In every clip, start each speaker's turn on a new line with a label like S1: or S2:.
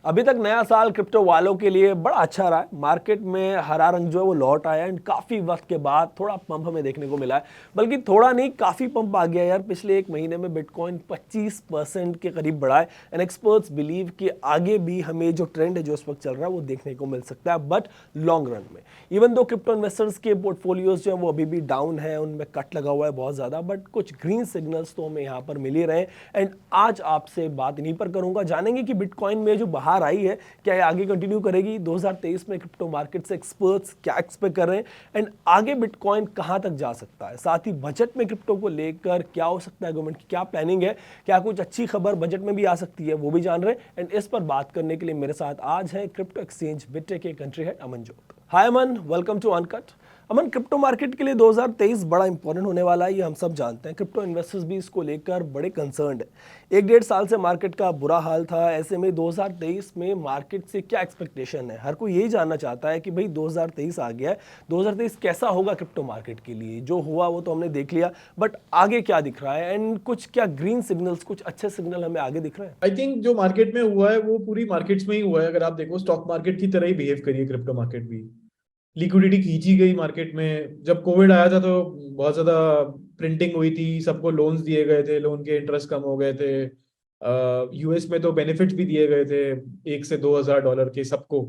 S1: अभी तक नया साल क्रिप्टो वालों के लिए बड़ा अच्छा रहा है। मार्केट में हरा रंग जो है वो लौट आया एंड काफ़ी वक्त के बाद थोड़ा पंप हमें देखने को मिला है। बल्कि थोड़ा नहीं, काफ़ी पंप आ गया यार। पिछले एक महीने में बिटकॉइन 25% के करीब बढ़ा है एंड एक्सपर्ट्स बिलीव कि आगे भी हमें जो ट्रेंड है जो इस वक्त चल रहा है वो देखने को मिल सकता है, बट लॉन्ग रन में। इवन दो क्रिप्टो इन्वेस्टर्स के पोर्टफोलियोज जो है वो अभी भी डाउन है, उनमें कट लगा हुआ है बहुत ज़्यादा, बट कुछ ग्रीन सिग्नल्स तो हमें यहाँ पर मिल ही रहे हैं। एंड आज आपसे बात इन्हीं पर करूंगा, जानेंगे कि बिटकॉइन में जो बाहर आई है क्या ये आगे कंटिन्यू करेगी 2023 में। क्रिप्टो मार्केट से एक्सपर्ट्स क्या एक्सपेक्ट कर रहे हैं एंड आगे बिटकॉइन कहां तक जा सकता है। साथ ही बजट में क्रिप्टो को लेकर क्या हो सकता है, गवर्नमेंट की क्या प्लानिंग है, क्या कुछ अच्छी खबर बजट में भी आ सकती है, वो भी जान रहे हैं। एंड इस पर बात करने के लिए मेरे साथ आज है क्रिप्टो एक्सचेंज बिटटेक के country head Aman Jot. Hi Aman, welcome to uncut. Aman, crypto market के लिए 2023 बड़ा इंपॉर्टेंट होने वाला है, ये हम सब जानते हैं। क्रिप्टो इन्वेस्टर्स भी इसको लेकर बड़े कंसर्न्ड है। एक डेढ़ साल से मार्केट का बुरा हाल था, ऐसे में 2023 में मार्केट से क्या एक्सपेक्टेशन है? हर कोई यही जानना चाहता है कि भाई 2023 आ गया है, 2023 कैसा होगा क्रिप्टो मार्केट के लिए। जो हुआ वो तो हमने देख लिया, बट आगे क्या दिख रहा है एंड कुछ क्या ग्रीन सिग्नल्स, कुछ अच्छे सिग्नल हमें आगे दिख रहे हैं?
S2: आई थिंक जो मार्केट में हुआ है वो पूरी मार्केट्स में ही हुआ है। अगर आप देखो स्टॉक मार्केट की तरह ही बिहेव करिए क्रिप्टो मार्केट भी। लिक्विडिटी खींची गई मार्केट में। जब कोविड आया था तो बहुत ज्यादा प्रिंटिंग हुई थी, सबको लोन्स दिए गए थे, लोन के इंटरेस्ट कम हो गए थे। यूएस में तो बेनिफिट्स भी दिए गए थे 1 से 2 हजार डॉलर के सबको,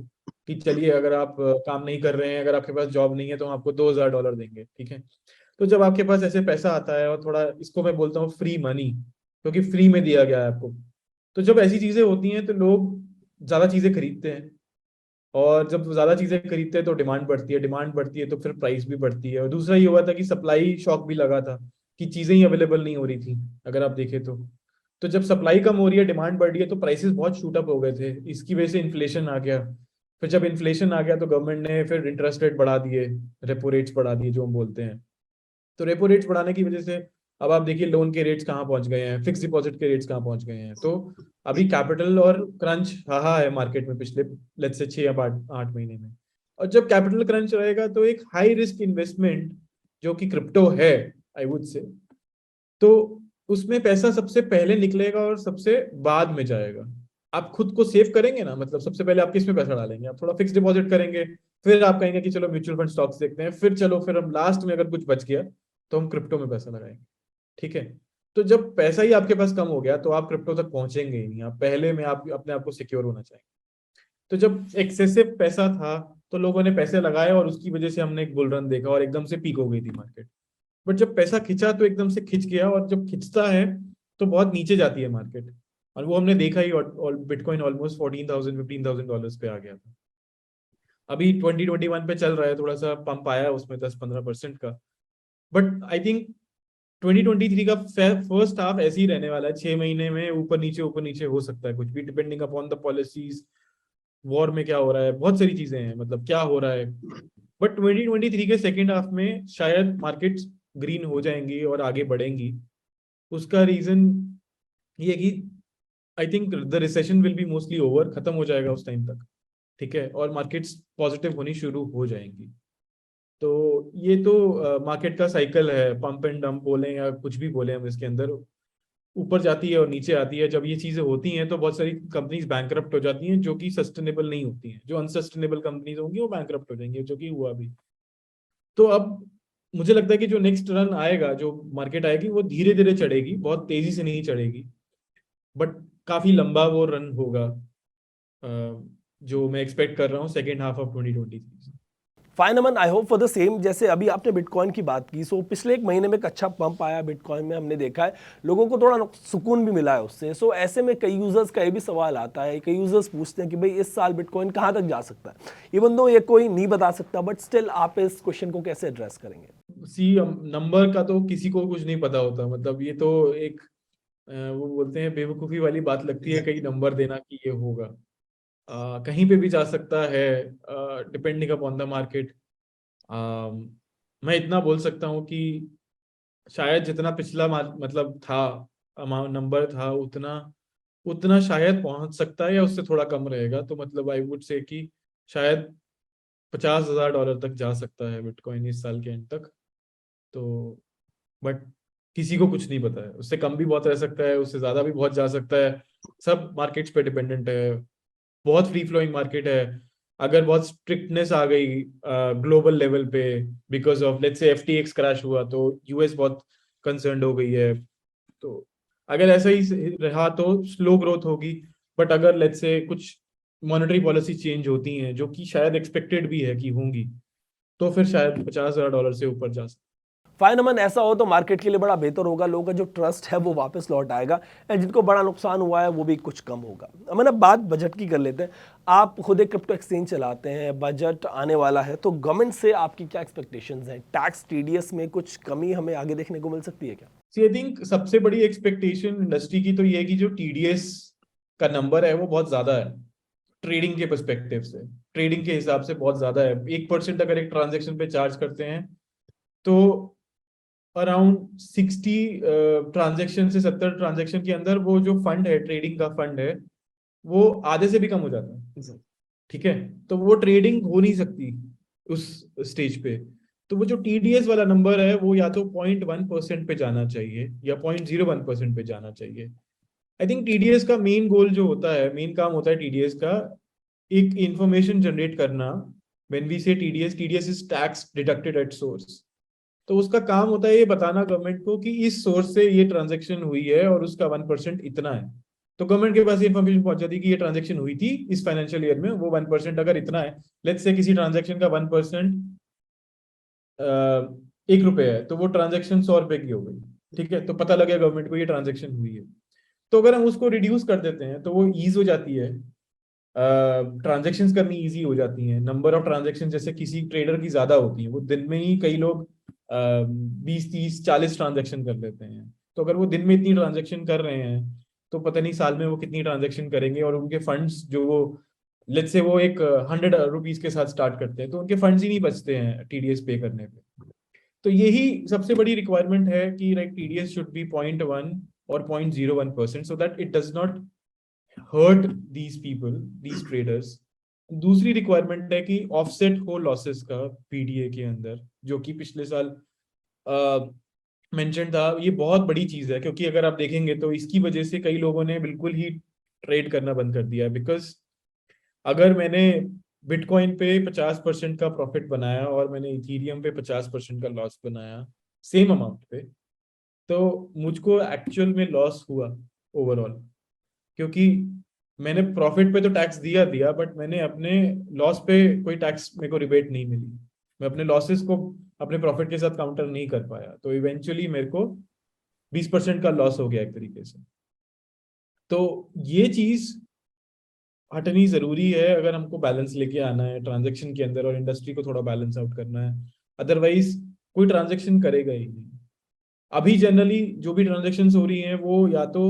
S2: कि चलिए अगर आप काम नहीं कर रहे हैं, अगर आपके पास जॉब नहीं है तो हम आपको 2 हजार डॉलर देंगे, ठीक है। तो जब आपके पास ऐसे पैसा आता है और थोड़ा, इसको मैं बोलता हूँ फ्री मनी, क्योंकि फ्री में दिया गया है आपको, तो जब ऐसी चीजें होती हैं तो लोग ज्यादा चीजें खरीदते हैं। और जब ज्यादा चीजें खरीदते हैं तो डिमांड बढ़ती है, डिमांड बढ़ती है तो फिर प्राइस भी बढ़ती है। और दूसरा ये हुआ था कि सप्लाई शॉक भी लगा था, कि चीजें ही अवेलेबल नहीं हो रही थी। अगर आप देखें तो जब सप्लाई कम हो रही है, डिमांड बढ़ रही है, तो प्राइसेस बहुत शूट अप हो गए थे। इसकी वजह से इन्फ्लेशन आ गया। फिर जब इन्फ्लेशन आ गया तो गवर्नमेंट ने फिर इंटरेस्ट रेट बढ़ा दिए, रेपो रेट्स बढ़ा दिए जो हम बोलते हैं। तो रेपो रेट्स बढ़ाने की वजह से अब आप देखिए लोन के रेट्स कहाँ पहुंच गए हैं, फिक्स डिपॉजिट के रेट्स कहाँ पहुंच गए हैं। तो अभी कैपिटल और क्रंच रहा है मार्केट में पिछले, लेट्स से 6 या 8 महीने में। और जब कैपिटल क्रंच रहेगा तो एक हाई रिस्क इन्वेस्टमेंट जो कि क्रिप्टो है, आई वुड से, तो उसमें पैसा सबसे पहले निकलेगा और सबसे बाद में जाएगा। आप खुद को सेव करेंगे ना, मतलब सबसे पहले आप किस में पैसा डालेंगे? आप थोड़ा फिक्स डिपॉजिट करेंगे, फिर आप कहेंगे कि चलो म्यूचुअल फंड स्टॉक्स देखते हैं, फिर चलो फिर हम लास्ट में अगर कुछ बच गया तो हम क्रिप्टो में पैसा लगाएंगे, ठीक है। तो जब पैसा ही आपके पास कम हो गया तो आप क्रिप्टो तक पहुंचेंगे ही नहीं। आप पहले में आप अपने आप को सिक्योर होना चाहिए। तो जब एक्सेसिव पैसा था तो लोगों ने पैसे लगाए और उसकी वजह से हमने एक बुल रन देखा और एकदम से पीक हो गई थी मार्केट। बट जब पैसा खिंचा तो एकदम से खिंच गया, और जब खिंचता है तो बहुत नीचे जाती है मार्केट। और वो हमने देखा ही, और बिटकॉइन ऑलमोस्ट 14,000 15,000 डॉलर्स पे आ गया था। अभी 2021 पे चल रहा है, थोड़ा सा पंप आया है उसमें 10-15% का। बट आई थिंक 2023 का फर्स्ट हाफ ऐसे ही रहने वाला है। 6 महीने में ऊपर नीचे हो सकता है कुछ भी, depending upon the policies. War में क्या हो रहा है, बहुत सारी चीजें हैं, मतलब क्या हो रहा है। बट 2023 के सेकेंड हाफ में शायद मार्केट्स ग्रीन हो जाएंगी और आगे बढ़ेंगी। उसका रीजन ये कि I think the recession will be mostly over, खत्म हो जाएगा उस टाइम तक, ठीक है, और मार्केट्स पॉजिटिव होनी शुरू हो जाएंगी। तो ये तो मार्केट का साइकिल है, पंप एंड डंप बोले या कुछ भी बोले हम इसके अंदर। ऊपर जाती है और नीचे आती है। जब ये चीजें होती हैं तो बहुत सारी कंपनीज बैंकरप्ट हो जाती हैं, जो कि सस्टेनेबल नहीं होती हैं। जो अनसस्टेनेबल कंपनीज होंगी वो बैंकरप्ट हो जाएंगी, जो कि हुआ भी। तो अब मुझे लगता है कि जो नेक्स्ट रन आएगा, जो मार्केट आएगी, वो धीरे धीरे चढ़ेगी, बहुत तेजी से नहीं चढ़ेगी। बट काफी लंबा वो रन होगा, जो मैं एक्सपेक्ट कर रहा हूँ second half of 2023।
S1: Fine Aman, I hope for the same. जैसे अभी आपने बिटकॉइन की बात की, सो पिछले एक महीने में एक अच्छा पंप आया बिटकॉइन में, हमने देखा है लोगों को थोड़ा सुकून भी मिला है उससे। सो ऐसे में कई यूजर्स का ये भी सवाल आता है, कई यूजर्स पूछते हैं कि भाई इस साल बिटकॉइन कहाँ तक जा सकता है। इवन दो ये कोई नहीं बता सकता, बट स्टिल आप इस क्वेश्चन को कैसे एड्रेस करेंगे?
S2: सी नंबर का तो किसी को कुछ नहीं पता होता, मतलब ये तो एक वो बोलते हैं बेवकूफी वाली बात लगती है कहीं नंबर देना कि ये होगा। कहीं पे भी जा सकता है, डिपेंडिंग अपॉन द मार्केट। मैं इतना बोल सकता हूँ कि शायद जितना पिछला मतलब था, अमाउंट नंबर था, उतना उतना शायद पहुंच सकता है या उससे थोड़ा कम रहेगा। तो मतलब आई वुड से कि शायद 50,000 डॉलर तक जा सकता है बिटकॉइन इस साल के एंड तक। तो बट किसी को कुछ नहीं पता है, उससे कम भी बहुत रह सकता है, उससे ज्यादा भी बहुत जा सकता है। सब मार्केट्स पे डिपेंडेंट है। बहुत फ्री फ्लोइंग मार्केट है। अगर बहुत स्ट्रिक्टनेस आ गई ग्लोबल लेवल पे because of let's say FTX crash हुआ तो यूएस बहुत कंसर्न्ड हो गई है। तो अगर ऐसा ही रहा तो स्लो ग्रोथ होगी। बट अगर लेट्स से कुछ मॉनेटरी पॉलिसी चेंज होती हैं जो कि शायद एक्सपेक्टेड भी है कि होंगी, तो फिर शायद $50,000 से ऊपर जा सकते।
S1: फाइन अमन, ऐसा हो तो मार्केट के लिए बड़ा बेहतर होगा, लोगों का जो ट्रस्ट है वो वापस लौट आएगा एंड जिनको बड़ा नुकसान हुआ है वो भी कुछ कम होगा। अमन, अब बात बजट की कर लेते हैं। आप खुद एक क्रिप्टो एक्सचेंज चलाते हैं, बजट आने वाला है, तो गवर्नमेंट से आपकी क्या एक्सपेक्टेशंस हैं? टैक्स TDS में कुछ कमी हमें आगे देखने को मिल सकती है क्या?
S2: आई थिंक सबसे बड़ी एक्सपेक्टेशन इंडस्ट्री की तो ये है कि जो TDS का नंबर है वो बहुत ज्यादा है ट्रेडिंग के पर्सपेक्टिव से। ट्रेडिंग के हिसाब से बहुत ज्यादा है। 1% अगर एक ट्रांजेक्शन पे चार्ज करते हैं तो अराउंड 60 ट्रांजेक्शन से 70 ट्रांजेक्शन के अंदर वो जो फंड है, ट्रेडिंग का फंड है, वो आधे से भी कम हो जाता है। ठीक है, तो वो ट्रेडिंग हो नहीं सकती उस स्टेज पे। तो वो जो TDS वाला नंबर है वो या तो 0.1% पे जाना चाहिए या 0.01% पे जाना चाहिए। आई थिंक TDS का मेन गोल जो होता है, मेन काम होता है TDS का, एक इंफॉर्मेशन जनरेट करना। व्हेन वी से TDS is tax deducted at source. तो उसका काम होता है ये बताना गवर्नमेंट को कि इस सोर्स से ये ट्रांजेक्शन हुई है और उसका 1% इतना है। तो गवर्नमेंट के पास ये इन्फॉर्मेशन पहुंच जाती है कि ये ट्रांजेक्शन हुई थी इस फाइनेंशियल ईयर में, वो 1% अगर इतना है, लेट्स से किसी ट्रांजेक्शन का 1% 1 रुपए है, तो वो ट्रांजेक्शन 100 रुपए की हो गई। ठीक है, तो पता लगे गवर्नमेंट को ये ट्रांजेक्शन हुई है। तो अगर हम उसको रिड्यूस कर देते हैं तो वो ईज हो जाती है, ट्रांजेक्शन्स करनी इजी हो जाती हैं। नंबर ऑफ ट्रांजेक्शन जैसे किसी ट्रेडर की ज्यादा होती है, वो दिन में ही कई लोग 20 30 40 ट्रांजेक्शन कर लेते हैं। तो अगर वो दिन में इतनी ट्रांजेक्शन कर रहे हैं तो पता नहीं साल में वो कितनी ट्रांजेक्शन करेंगे, और उनके फंड्स जो वो लेट्स से वो एक 100 रुपीज के साथ स्टार्ट करते हैं तो उनके फंड्स ही नहीं बचते हैं TDS पे करने पे। तो यही सबसे बड़ी रिक्वायरमेंट है कि लाइक TDS शुड बी 0.1 और 0.01% so that it does not hurt these people, these traders. दूसरी रिक्वायरमेंट है कि ऑफसेट हो लॉसेस का PDA के अंदर, जो कि पिछले साल मेंशन था। ये बहुत बड़ी चीज है क्योंकि अगर आप देखेंगे तो इसकी वजह से कई लोगों ने बिल्कुल ही ट्रेड करना बंद कर दिया। बिकॉज अगर मैंने बिटकॉइन पे 50% का प्रॉफिट बनाया और मैंने इथीरियम पे 50% का लॉस बनाया सेम अमाउंट पे, तो मुझको एक्चुअल में लॉस हुआ ओवरऑल, क्योंकि मैंने प्रॉफिट पे तो टैक्स दिया दिया बट मैंने अपने लॉस पे कोई टैक्स मेरे को रिबेट नहीं मिली। मैं अपने लॉसेस को अपने प्रॉफिट के साथ काउंटर नहीं कर पाया, तो इवेंचुअली मेरे को 20% का लॉस हो गया एक तरीके से। तो ये चीज हटनी जरूरी है अगर हमको बैलेंस लेके आना है ट्रांजेक्शन के अंदर और इंडस्ट्री को थोड़ा बैलेंस आउट करना है। अदरवाइज कोई ट्रांजेक्शन करेगा ही नहीं। अभी जनरली जो भी ट्रांजेक्शन हो रही हैं वो या तो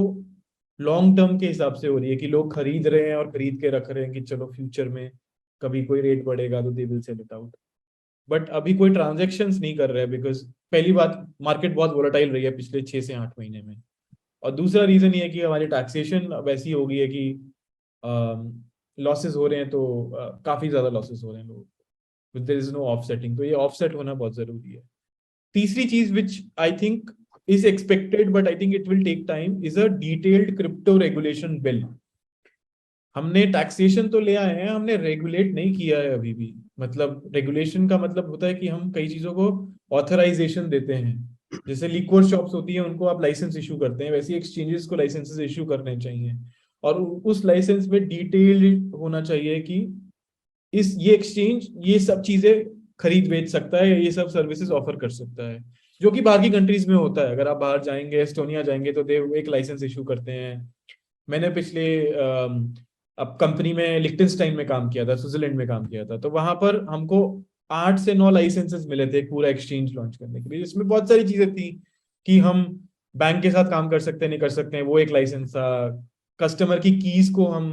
S2: लॉन्ग टर्म के हिसाब से हो रही है कि लोग खरीद रहे हैं और खरीद के रख रहे हैं कि चलो फ्यूचर में कभी कोई रेट बढ़ेगा तो they will sell it out. But अभी कोई ट्रांजेक्शन्स नहीं कर रहे हैं बिकॉज पहली बात मार्केट बहुत वोलेटाइल रही है पिछले 6 से 8 महीने में, और दूसरा रीजन ये है कि हमारी टैक्सेशन अब ऐसी हो गई है कि लॉसेस हो रहे हैं तो काफी ज्यादा लॉसेस हो रहे हैं लोग, देयर इज नो ऑफसेटिंग। तो ये ऑफसेट होना बहुत जरूरी है। तीसरी चीज which I think is expected but I think it will take time is a detailed crypto regulation bill। हमने टैक्सेशन तो ले आए हैं, हमने रेगुलेट नहीं किया है अभी भी। मतलब रेगुलेशन का मतलब होता है कि हम कई चीजों को ऑथराइजेशन देते हैं। जैसे लिक्विड शॉप्स होती है उनको आप लाइसेंस इशू करते हैं, वैसे एक्सचेंजेस को लाइसेंसेस इशू करने चाहिए, और उस लाइसेंस में डिटेल्ड होना चाहिए कि इस ये एक्सचेंज ये सब चीजें खरीद बेच सकता है, ये सब सर्विसेज ऑफर कर सकता है, जो कि बाहर की कंट्रीज में होता है। अगर आप बाहर जाएंगे, एस्टोनिया जाएंगे तो दे एक लाइसेंस इशू करते हैं। मैंने पिछले अब कंपनी में लिक्टेनस्टाइन में काम किया था, स्विट्जरलैंड में काम किया था, तो वहां पर हमको 8 से 9 लाइसेंसेस मिले थे पूरा एक्सचेंज लॉन्च करने के लिए, जिसमें बहुत सारी चीजें थी कि हम बैंक के साथ काम कर सकते हैं नहीं कर सकते हैं, वो एक लाइसेंस था। कस्टमर की कीज को हम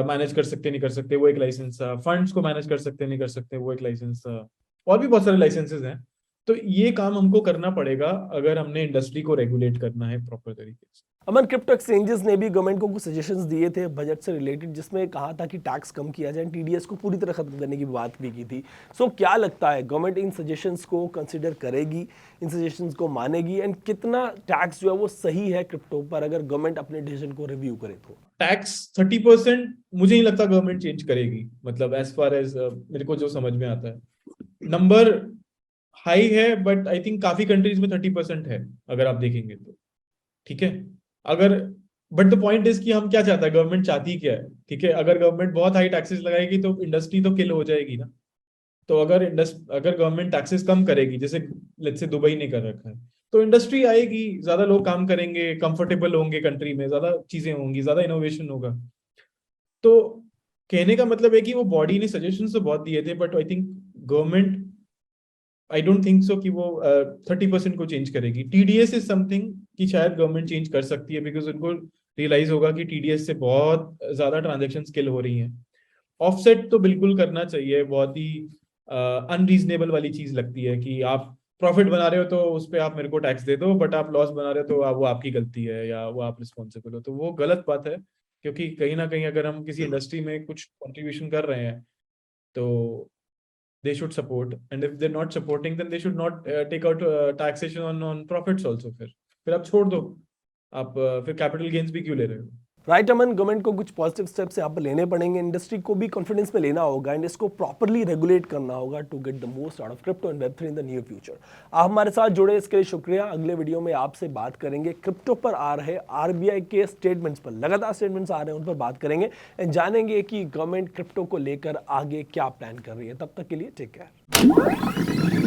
S2: मैनेज कर सकते नहीं कर सकते, वो एक लाइसेंस था। फंड्स को मैनेज कर सकते नहीं कर सकते, वो एक लाइसेंस था। और भी बहुत सारे लाइसेंसेस हैं। तो ये काम हमको करना पड़ेगा अगर हमने इंडस्ट्री को रेगुलेट करना है प्रॉपर तरीके से।
S1: अमन, क्रिप्टो एक्सचेंजेस ने भी गवर्नमेंट को कुछ सजेशंस दिए थे बजट से रिलेटेड, जिसमें कहा था कि टैक्स कम किया जाए, TDS को पूरी तरह खत्म करने की बात भी की थी। सो क्या लगता है गवर्नमेंट इन सजेशंस को कंसिडर करेगी, इन सजेशंस को मानेगी, एंड कितना टैक्स जो है वो सही है क्रिप्टो पर अगर गवर्नमेंट अपने डिसीजन को रिव्यू करे तो?
S2: टैक्स 30% मुझे नहीं लगता गवर्नमेंट चेंज करेगी, मतलब एज फार एज मेरे को जो समझ में आता है। नंबर हाई है बट आई थिंक काफी कंट्रीज में 30% है अगर आप देखेंगे तो, ठीक है। अगर बट द पॉइंट इज कि हम क्या चाहते हैं, गवर्नमेंट चाहती क्या है, ठीक है। अगर गवर्नमेंट बहुत हाई टैक्सेस लगाएगी तो इंडस्ट्री तो किल हो जाएगी ना। तो अगर गवर्नमेंट टैक्सेस कम करेगी, जैसे लेट्स से दुबई ने कर रखा है, तो इंडस्ट्री आएगी, ज्यादा लोग काम करेंगे, कंफर्टेबल होंगे कंट्री में, ज्यादा चीजें होंगी, ज्यादा इनोवेशन होगा। तो कहने का मतलब है कि वो बॉडी ने सजेशन तो बहुत दिए थे but I think government, I don't think so कि वो 30% को चेंज करेगी। टीडीएस इज समथिंग कि शायद गवर्नमेंट चेंज कर सकती है, बिकॉज उनको रियलाइज होगा कि टीडीएस से बहुत ज्यादा ट्रांजेक्शन किल हो रही हैं। ऑफसेट तो बिल्कुल करना चाहिए, बहुत ही अनरीजनेबल वाली चीज लगती है कि आप प्रॉफिट बना रहे हो तो उस पर आप मेरे को टैक्स दे दो, बट आप लॉस बना रहे हो तो वो आपकी गलती है या वो आप रिस्पॉन्सिबल हो, तो वो गलत बात है। क्योंकि कहीं ना कहीं अगर हम किसी इंडस्ट्री में कुछ कंट्रीब्यूशन कर रहे हैं तो they should support, and if they're not supporting then they should not take out taxation on profits also। फिर आप छोड़ दो, आप फिर कैपिटल गेन्स भी क्यों ले रहे हो।
S1: राइट अमन, गवर्नमेंट को कुछ पॉजिटिव स्टेप्स यहाँ पर लेने पड़ेंगे, इंडस्ट्री को भी कॉन्फिडेंस में लेना होगा एंड इसको प्रॉपरली रेगुलेट करना होगा to get the most out of crypto and वेब3 इन द नियर फ्यूचर। आप हमारे साथ जुड़े इसके लिए शुक्रिया। अगले वीडियो में आपसे बात करेंगे क्रिप्टो पर आ रहे आरबीआई के स्टेटमेंट्स पर, लगातार स्टेटमेंट्स आ रहे हैं उन पर बात करेंगे एंड जानेंगे कि गवर्नमेंट क्रिप्टो को लेकर आगे क्या प्लान कर रही है। तब तक के लिए टेक केयर।